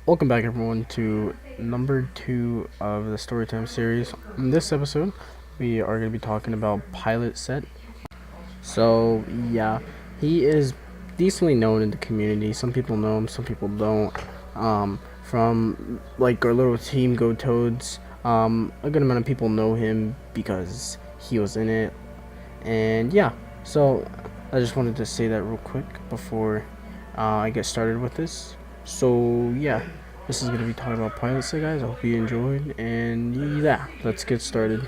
Welcome back, everyone, to number 2 of the Storytime series. In this episode, we are going to be talking about PilotSet. So, yeah, he is decently known in the community. Some people know him, some people don't. From like our little team, Go Toads, a good amount of people know him because he was in it. And yeah, so I just wanted to say that real quick before I get started with this. So yeah, this is gonna be talking about PilotSet, guys. I hope you enjoyed, and yeah, let's get started.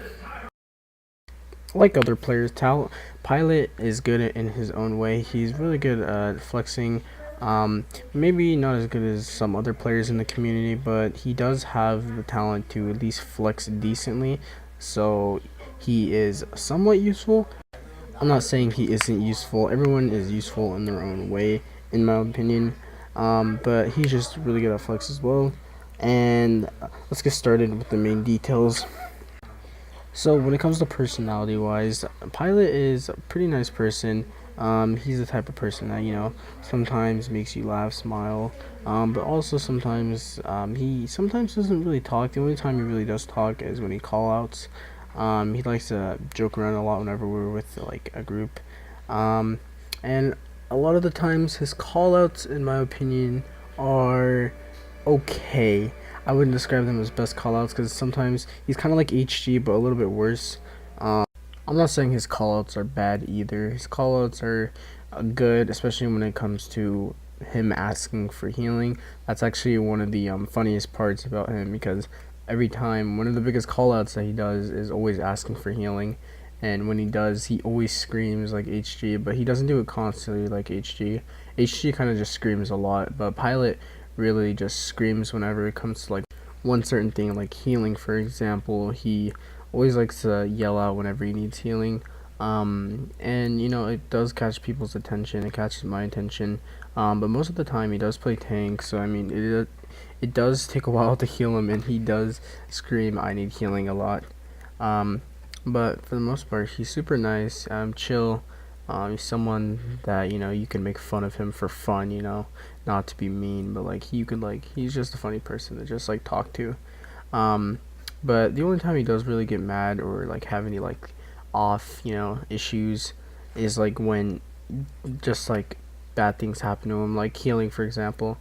Like other players, Pilot is good in his own way. He's really good at flexing. Maybe not as good as some other players in the community, but he does have the talent to at least flex decently. So he is somewhat useful. I'm not saying he isn't useful. Everyone is useful in their own way, in my opinion. But he's just really good at flex as well. And let's get started with the main details. So when it comes to personality wise, Pilot is a pretty nice person. He's the type of person that, sometimes makes you laugh, smile, but also sometimes he sometimes doesn't really talk. The only time he really does talk is when he call outs. He likes to joke around a lot whenever we're with like a group. And a lot of the times his call outs, in my opinion, are okay. I wouldn't describe them as best callouts because sometimes he's kind of like HG but a little bit worse. I'm not saying his callouts are bad either. His callouts are good, especially when it comes to him asking for healing. That's actually one of the funniest parts about him because every time, one of the biggest callouts that he does is always asking for healing. And when he does, he always screams like HG, but he doesn't do it constantly like HG. HG kind of just screams a lot, but Pilot really just screams whenever it comes to like one certain thing, like healing, for example. He always likes to yell out whenever he needs healing. And it does catch people's attention. It catches my attention. But most of the time he does play tank, so I mean it does take a while to heal him, and he does scream "I need healing" a lot. But for the most part, he's super nice, chill. He's someone that you can make fun of him for fun, not to be mean, but like he's just a funny person to just like talk to. Um, but the only time he does really get mad or like have any like off, issues is like when just like bad things happen to him, like healing, for example.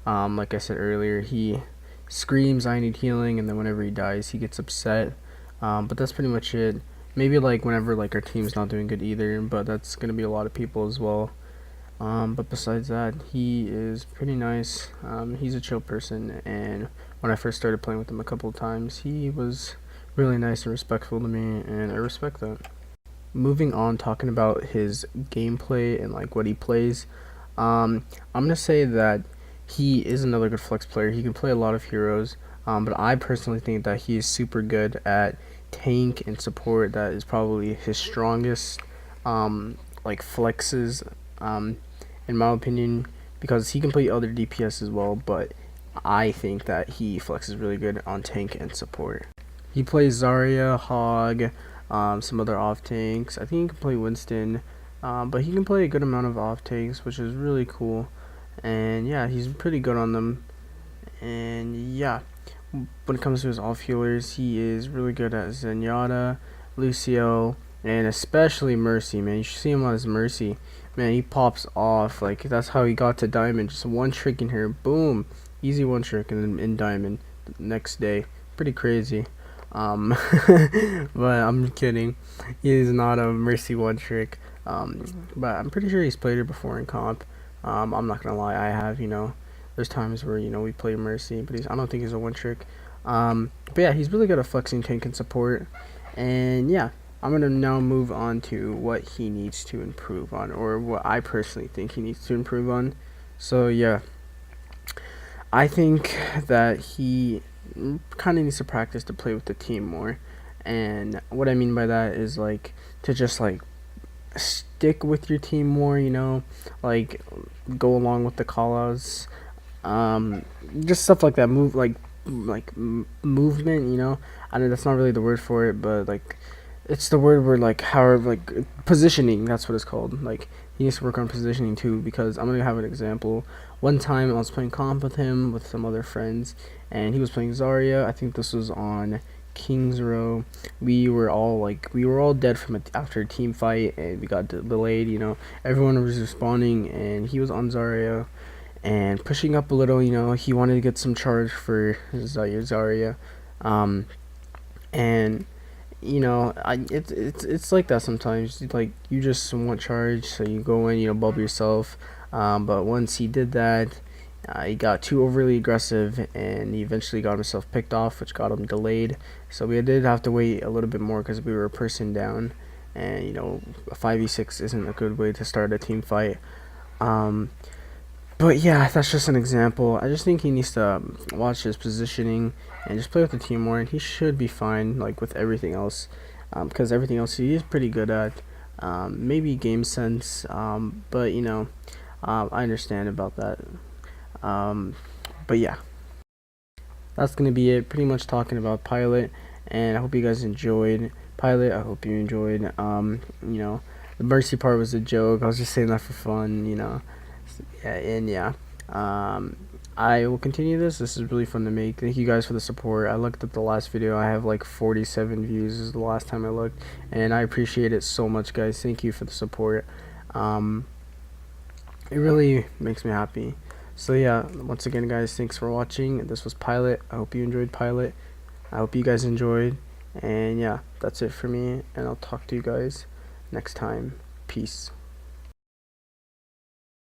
Like I said earlier, he screams "I need healing," and then whenever he dies, he gets upset. But that's pretty much it. Maybe like whenever like our team's not doing good either, but that's gonna be a lot of people as well. But besides that, he is pretty nice. He's a chill person, and when I first started playing with him a couple of times, he was really nice and respectful to me, and I respect that. Moving on, talking about his gameplay and like what he plays, I'm gonna say that he is another good flex player. He can play a lot of heroes, but I personally think that he is super good at tank and support. That is probably his strongest like flexes, in my opinion, because he can play other DPS as well, but I think that he flexes really good on tank and support. He plays Zarya, Hog, some other off tanks. I think he can play Winston, but he can play a good amount of off tanks, which is really cool. And yeah, he's pretty good on them. And yeah, when it comes to his off healers, he is really good at Zenyatta, Lucio, and especially Mercy. Man, you should see him on his Mercy. Man, he pops off. Like, that's how he got to Diamond. Just one trick in here, boom, easy one trick, and then in Diamond the next day. Pretty crazy. Um, but I'm kidding. He is not a Mercy one trick. But I'm pretty sure he's played it before in comp. I'm not gonna lie, I have. There's times where we play Mercy, but I don't think he's a one trick. But yeah, he's really good at flexing tank and support. And yeah, I'm gonna now move on to what he needs to improve on, or what I personally think he needs to improve on. So yeah, I think that he kind of needs to practice to play with the team more. And what I mean by that is like to just like stick with your team more, like go along with the callouts, just stuff like that. Movement. I know that's not really the word for it, but like it's the word where like however like positioning. That's what it's called. Like he needs to work on positioning too, because I'm gonna have an example. one time I was playing comp with him with some other friends, and he was playing Zarya. I think this was on King's Row. We were all dead from after a team fight, and we got delayed. Everyone was respawning, and he was on Zarya and pushing up a little. He wanted to get some charge for Zarya, and it's like that sometimes. Like, you just want charge, so you go in, bubble yourself. But once he did that, he got too overly aggressive, and he eventually got himself picked off, which got him delayed. So we did have to wait a little bit more because we were a person down, and a 5v6 isn't a good way to start a team fight. But yeah, that's just an example. I just think he needs to watch his positioning and just play with the team more, and he should be fine, like, with everything else, because everything else he is pretty good at. Maybe game sense, but I understand about that. But yeah, that's gonna be it. Pretty much talking about Pilot, and I hope you guys enjoyed Pilot. I hope you enjoyed. The Mercy part was a joke. I was just saying that for fun. Yeah. I will continue this. This is really fun to make. Thank you guys for the support. I looked at the last video. I have like 47 views. This is the last time I looked, and I appreciate it so much, guys. Thank you for the support. It really makes me happy. So yeah, once again, guys, thanks for watching. This was Pilot. I hope you enjoyed Pilot. I hope you guys enjoyed. And yeah, that's it for me, and I'll talk to you guys next time. Peace.